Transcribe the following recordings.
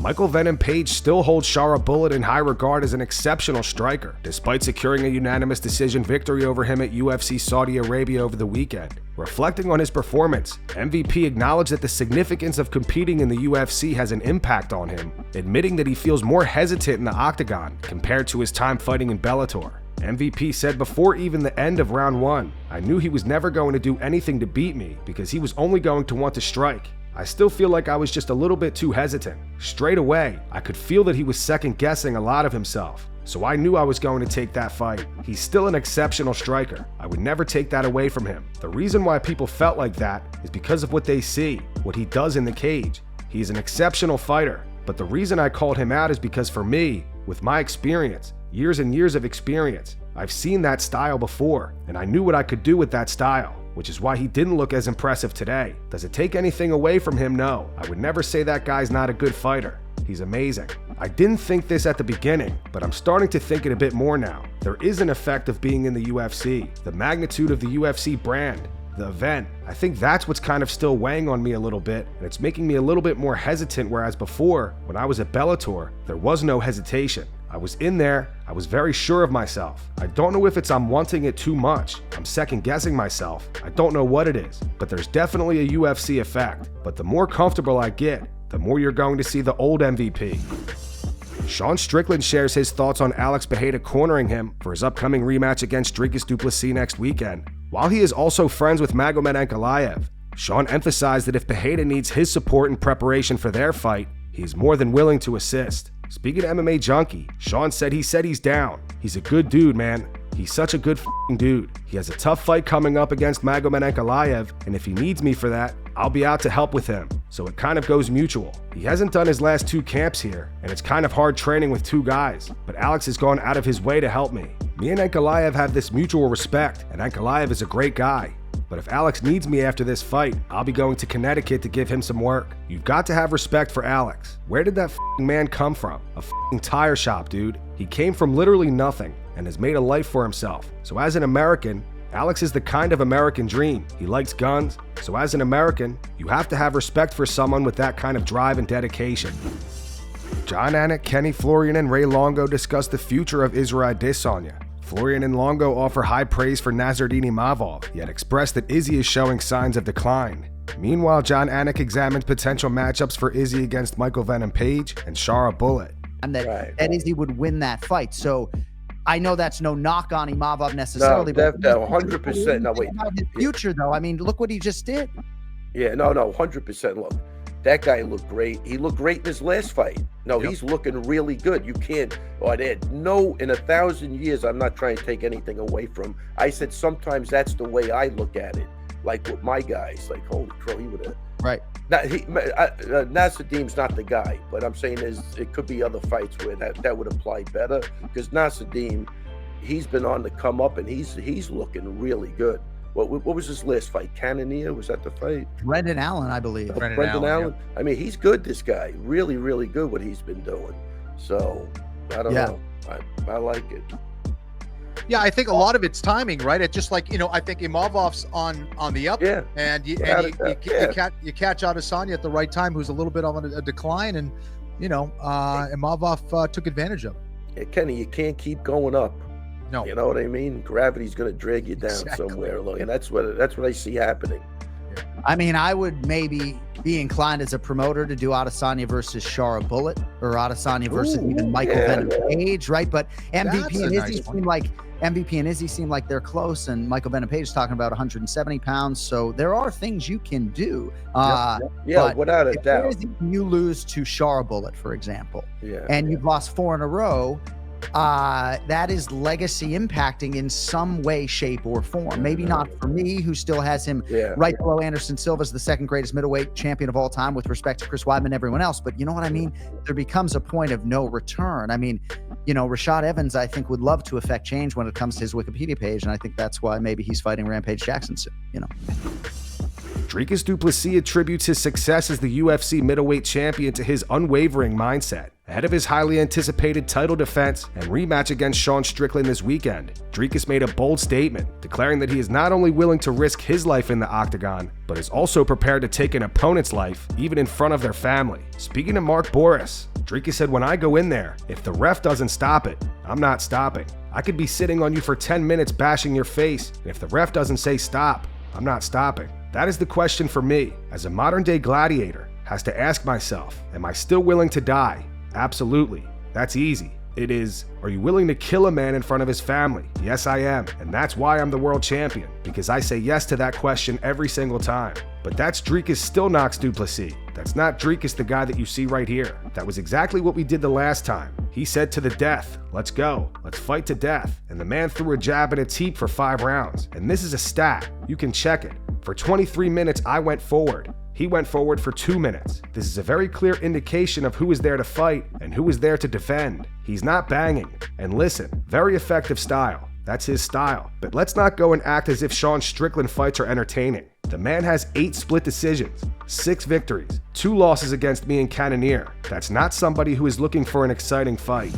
Michael Venom Page still holds Shara Bullet in high regard as an exceptional striker, despite securing a unanimous decision victory over him at UFC Saudi Arabia over the weekend. Reflecting on his performance, MVP acknowledged that the significance of competing in the UFC has an impact on him, admitting that he feels more hesitant in the octagon compared to his time fighting in Bellator. MVP said, "Before even the end of round 1, I knew he was never going to do anything to beat me because he was only going to want to strike. I still feel like I was just a little bit too hesitant. Straight away, I could feel that he was second guessing a lot of himself. So I knew I was going to take that fight. He's still an exceptional striker. I would never take that away from him. The reason why people felt like that is because of what they see, what he does in the cage. He's an exceptional fighter. But the reason I called him out is because for me, with my experience, years and years of experience, I've seen that style before, and I knew what I could do with that style, which is why he didn't look as impressive today. Does it take anything away from him? No. I would never say that guy's not a good fighter. He's amazing. I didn't think this at the beginning, but I'm starting to think it a bit more now. There is an effect of being in the UFC, the magnitude of the UFC brand, the event. I think that's what's kind of still weighing on me a little bit, and it's making me a little bit more hesitant, whereas before, when I was at Bellator, there was no hesitation. I was in there, I was very sure of myself. I don't know if I'm wanting it too much. I'm second guessing myself. I don't know what it is, but there's definitely a UFC effect. But the more comfortable I get, the more you're going to see the old MVP. Sean Strickland shares his thoughts on Alex Pereira cornering him for his upcoming rematch against Dricus Du Plessis next weekend. While he is also friends with Magomed Ankalaev, Sean emphasized that if Pereira needs his support in preparation for their fight, he is more than willing to assist. Speaking to MMA Junkie, Sean said he's down. He's a good dude, man. He's such a good f***ing dude. He has a tough fight coming up against Magomed Ankalaev, and if he needs me for that, I'll be out to help with him. So it kind of goes mutual. He hasn't done his last 2 camps here, and it's kind of hard training with 2 guys, but Alex has gone out of his way to help me. Me and Ankalaev have this mutual respect, and Ankalaev is a great guy. But if Alex needs me after this fight, I'll be going to Connecticut to give him some work. You've got to have respect for Alex. Where did that f***ing man come from? A f***ing tire shop, dude. He came from literally nothing and has made a life for himself. So as an American, Alex is the kind of American dream. He likes guns. So as an American, you have to have respect for someone with that kind of drive and dedication. Jon Anik, Kenny Florian, and Ray Longo discuss the future of Israel Adesanya. Florian and Longo offer high praise for Nasruddin Imavov, yet express that Izzy is showing signs of decline. Meanwhile, Jon Anik examined potential matchups for Izzy against Michael Venom Page and Shara Bullet. And that Izzy would win that fight. So I know that's no knock on Imavov necessarily. No, 100%. No, wait. About his future, though. I mean, look what he just did. Yeah, no, 100%. Look, that guy looked great. He looked great in his last fight. No, He's looking really good. You can't, in 1,000 years, I'm not trying to take anything away from him. I said sometimes that's the way I look at it. Like with my guys, like, holy crow, he would have. Right. Nasruddin's not the guy, but I'm saying it could be other fights where that would apply better, because Nasruddin, he's been on the come up and he's looking really good. What was his last fight? Cannoneer? Was that the fight? Brendan Allen, I believe. Brendan Allen. Yeah. I mean, he's good, this guy. Really, really good what he's been doing. So, I don't know. I like it. Yeah, I think a lot of it's timing, right? It's just like, I think Imavov's on the up, and you catch Adesanya at the right time, who's a little bit on a decline, and Imavov took advantage of it. Yeah, Kenny, you can't keep going up. No, you know what I mean? Gravity's going to drag you down somewhere, and that's what I see happening. I mean, I would maybe be inclined as a promoter to do Adesanya versus Shara Bullet, or Adesanya versus even Michael Venom Page, right? But MVP and Izzy seem like they're close, and Michael Venom Page is talking about 170 pounds. So there are things you can do. Without a doubt. You lose to Shara Bullet, for example, and you've lost 4 in a row. That is legacy impacting in some way, shape, or form. Maybe not for me, who still has him right below Anderson Silva as the 2nd greatest middleweight champion of all time with respect to Chris Weidman and everyone else. But you know what I mean? There becomes a point of no return. I mean, Rashad Evans, I think, would love to affect change when it comes to his Wikipedia page. And I think that's why maybe he's fighting Rampage Jackson soon, Dricus Du Plessis attributes his success as the UFC middleweight champion to his unwavering mindset. Ahead of his highly anticipated title defense and rematch against Sean Strickland this weekend, Dricus made a bold statement, declaring that he is not only willing to risk his life in the octagon, but is also prepared to take an opponent's life, even in front of their family. Speaking to Mark Boris, Dricus said, "When I go in there, if the ref doesn't stop it, I'm not stopping. I could be sitting on you for 10 minutes bashing your face, and if the ref doesn't say stop, I'm not stopping." That is the question for me, as a modern-day gladiator, has to ask myself, am I still willing to die? Absolutely. That's easy. It is, are you willing to kill a man in front of his family? Yes, I am, and that's why I'm the world champion, because I say yes to that question every single time. But that's Dricus still Nicksick Du Plessis. That's not Dricus the guy that you see right here. That was exactly what we did the last time. He said to the death, "Let's go, let's fight to death," and the man threw a jab and a teep for 5 rounds. And this is a stat, you can check it. For 23 minutes, I went forward. He went forward for 2 minutes. This is a very clear indication of who is there to fight and who is there to defend. He's not banging. And listen, very effective style. That's his style. But let's not go and act as if Sean Strickland fights are entertaining. The man has 8 split decisions, 6 victories, 2 losses against me and Cannonier. That's not somebody who is looking for an exciting fight.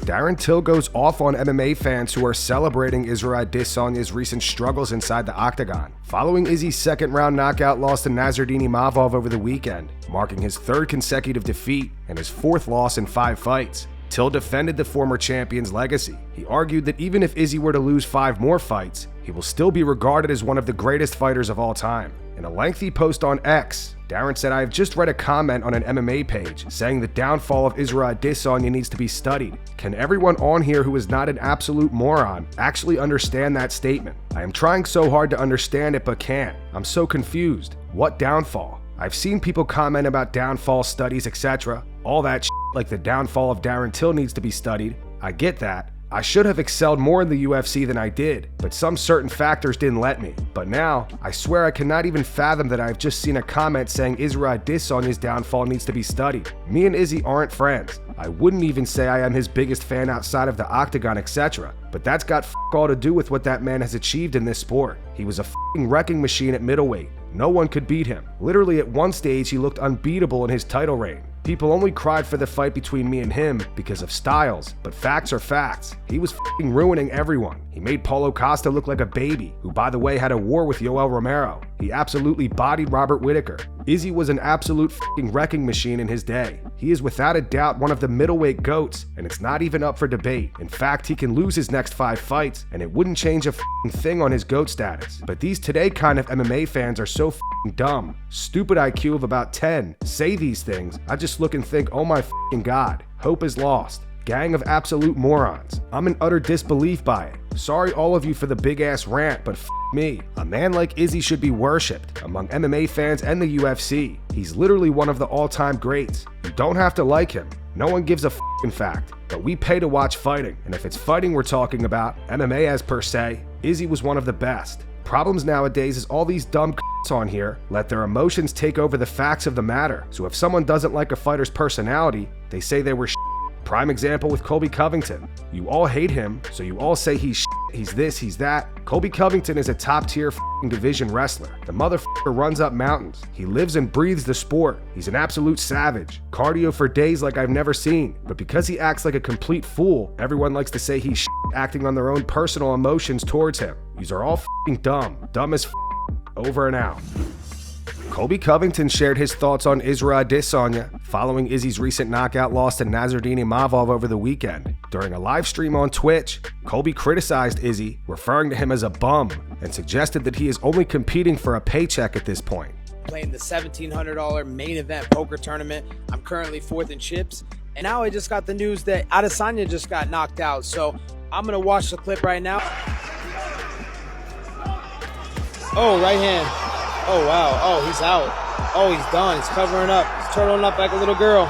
Darren Till goes off on MMA fans who are celebrating Israel Adesanya's recent struggles inside the octagon, following Izzy's second-round knockout loss to Nassourdine over the weekend, marking his 3rd consecutive defeat and his 4th loss in 5 fights. Till defended the former champion's legacy. He argued that even if Izzy were to lose 5 more fights, he will still be regarded as one of the greatest fighters of all time. In a lengthy post on X, Darren said, "I have just read a comment on an MMA page saying the downfall of Israel Adesanya needs to be studied. Can everyone on here who is not an absolute moron actually understand that statement? I am trying so hard to understand it but can't. I'm so confused. What downfall? I've seen people comment about downfall studies, etc. All that shit, like the downfall of Darren Till needs to be studied. I get that. I should have excelled more in the UFC than I did, but some certain factors didn't let me. But now, I swear I cannot even fathom that I've just seen a comment saying Israel Adesanya's downfall needs to be studied. Me and Izzy aren't friends. I wouldn't even say I am his biggest fan outside of the octagon, etc. But that's got all to do with what that man has achieved in this sport. He was a wrecking machine at middleweight. No one could beat him. Literally at one stage he looked unbeatable in his title reign. People only cried for the fight between me and him because of styles, but facts are facts. He was ruining everyone. He made Paulo Costa look like a baby, who by the way had a war with Yoel Romero. He absolutely bodied Robert Whittaker. Izzy was an absolute wrecking machine in his day. He is without a doubt one of the middleweight GOATs, and it's not even up for debate. In fact, he can lose his next 5 fights, and it wouldn't change a thing on his GOAT status. But these today kind of MMA fans are so dumb. Stupid IQ of about 10 say these things. I just look and think, oh my God, hope is lost. Gang of absolute morons. I'm in utter disbelief by it. Sorry all of you for the big ass rant, but me. A man like Izzy should be worshipped among MMA fans and the UFC. He's literally one of the all-time greats. You don't have to like him. No one gives a fact. But we pay to watch fighting, and if it's fighting we're talking about, MMA as per se, Izzy was one of the best. Problems nowadays is all these dumb on here let their emotions take over the facts of the matter. So if someone doesn't like a fighter's personality, they say they were Prime example with Colby Covington. You all hate him, so you all say he's this, he's that. Colby Covington is a top-tier division wrestler. The motherfucker runs up mountains. He lives and breathes the sport. He's an absolute savage. Cardio for days like I've never seen. But because he acts like a complete fool, everyone likes to say he's acting on their own personal emotions towards him. These are all dumb. Dumb as over and out. Colby Covington shared his thoughts on Israel Adesanya following Izzy's recent knockout loss to Nassourdine over the weekend. During a live stream on Twitch, Colby criticized Izzy, referring to him as a bum, and suggested that he is only competing for a paycheck at this point. Playing the $1,700 main event poker tournament. I'm currently 4th in chips, and now I just got the news that Adesanya just got knocked out, so I'm gonna watch the clip right now. Oh, right hand. Oh, wow. Oh, he's out. Oh, he's done. He's covering up. He's turtling up like a little girl.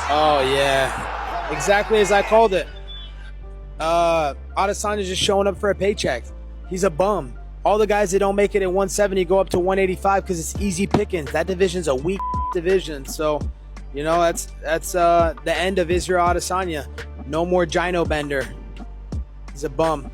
Oh, yeah. Exactly as I called it. Adesanya's just showing up for a paycheck. He's a bum. All the guys that don't make it at 170 go up to 185 because it's easy pickings. That division's a weak division. So, you know, that's the end of Israel Adesanya. No more Gyno Bender. He's a bum.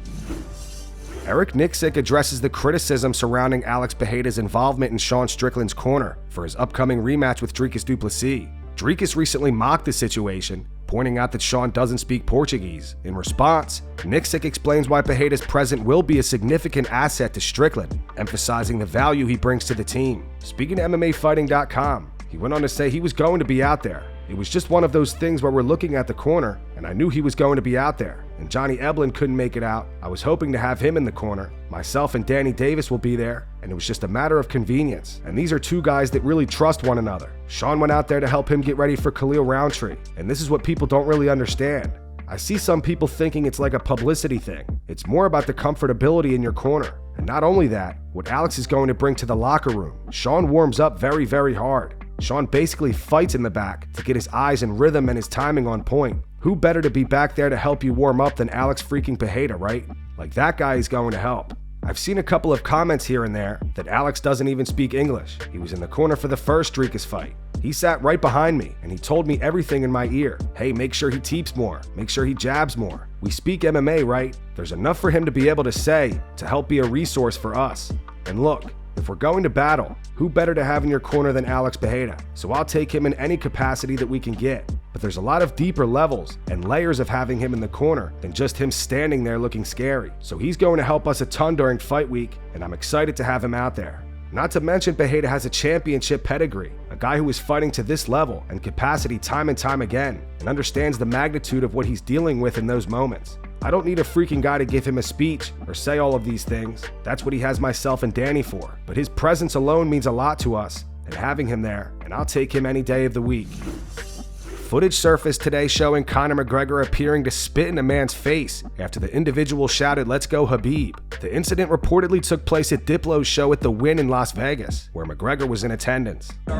Eric Nicksick addresses the criticism surrounding Alex Pereira's involvement in Sean Strickland's corner for his upcoming rematch with Dricus Du Plessis. Dricus recently mocked the situation, pointing out that Sean doesn't speak Portuguese. In response, Nicksick explains why Pereira's presence will be a significant asset to Strickland, emphasizing the value he brings to the team. Speaking to MMAfighting.com, he went on to say he was going to be out there. It was just one of those things where we're looking at the corner, and I knew he was going to be out there. And Johnny Eblen couldn't make it out. I was hoping to have him in the corner. Myself and Danny Davis will be there, and it was just a matter of convenience. And these are two guys that really trust one another. Sean went out there to help him get ready for Khalil Roundtree, and this is what people don't really understand. I see some people thinking it's like a publicity thing. It's more about the comfortability in your corner. And not only that, what Alex is going to bring to the locker room. Sean warms up very, very hard. Sean basically fights in the back to get his eyes in rhythm and his timing on point. Who better to be back there to help you warm up than Alex freaking Pereira, right? Like, that guy is going to help. I've seen a couple of comments here and there that Alex doesn't even speak English. He was in the corner for the first Dricus fight. He sat right behind me and he told me everything in my ear. Hey, make sure he teeps more. Make sure he jabs more. We speak MMA, right? There's enough for him to be able to say to help be a resource for us. And look, if we're going to battle, who better to have in your corner than Alex Pereira? So I'll take him in any capacity that we can get. But there's a lot of deeper levels and layers of having him in the corner than just him standing there looking scary. So he's going to help us a ton during fight week, and I'm excited to have him out there. Not to mention Pereira has a championship pedigree, a guy who is fighting to this level and capacity time and time again, and understands the magnitude of what he's dealing with in those moments. I don't need a freaking guy to give him a speech or say all of these things. That's what he has myself and Danny for. But his presence alone means a lot to us, and having him there, and I'll take him any day of the week. Footage surfaced today showing Conor McGregor appearing to spit in a man's face after the individual shouted, "Let's go Habib." The incident reportedly took place at Diplo's show at the Wynn in Las Vegas, where McGregor was in attendance. Yo,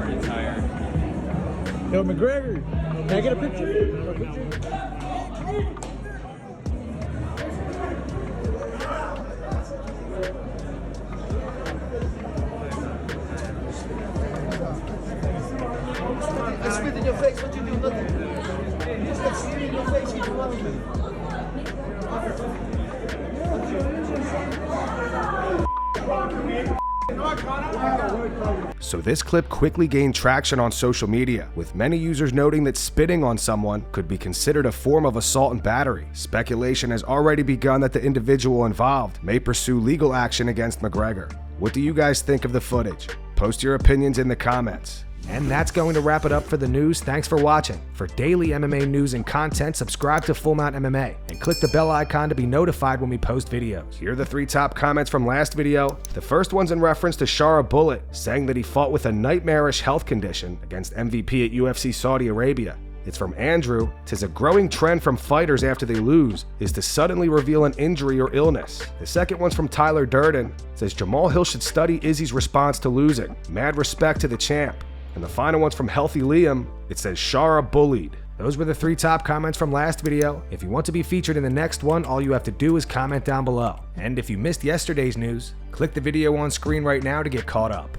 McGregor, can I get a picture? I spit in your face, what you do? Nothing. Just like spit in your face, you do nothing. So this clip quickly gained traction on social media, with many users noting that spitting on someone could be considered a form of assault and battery. Speculation has already begun that the individual involved may pursue legal action against McGregor. What do you guys think of the footage? Post your opinions in the comments. And that's going to wrap it up for the news. Thanks for watching. For daily MMA news and content, subscribe to Full Mount MMA and click the bell icon to be notified when we post videos. Here are the 3 top comments from last video. The first one's in reference to Shara Bullet, saying that he fought with a nightmarish health condition against MVP at UFC Saudi Arabia. It's from Andrew. "'Tis a growing trend from fighters after they lose is to suddenly reveal an injury or illness." The second one's from Tyler Durden. It says Jamal Hill should study Izzy's response to losing. Mad respect to the champ. And the final one's from Healthy Liam. It says Shara bullied. Those were the 3 top comments from last video. If you want to be featured in the next one, all you have to do is comment down below. And if you missed yesterday's news, click the video on screen right now to get caught up.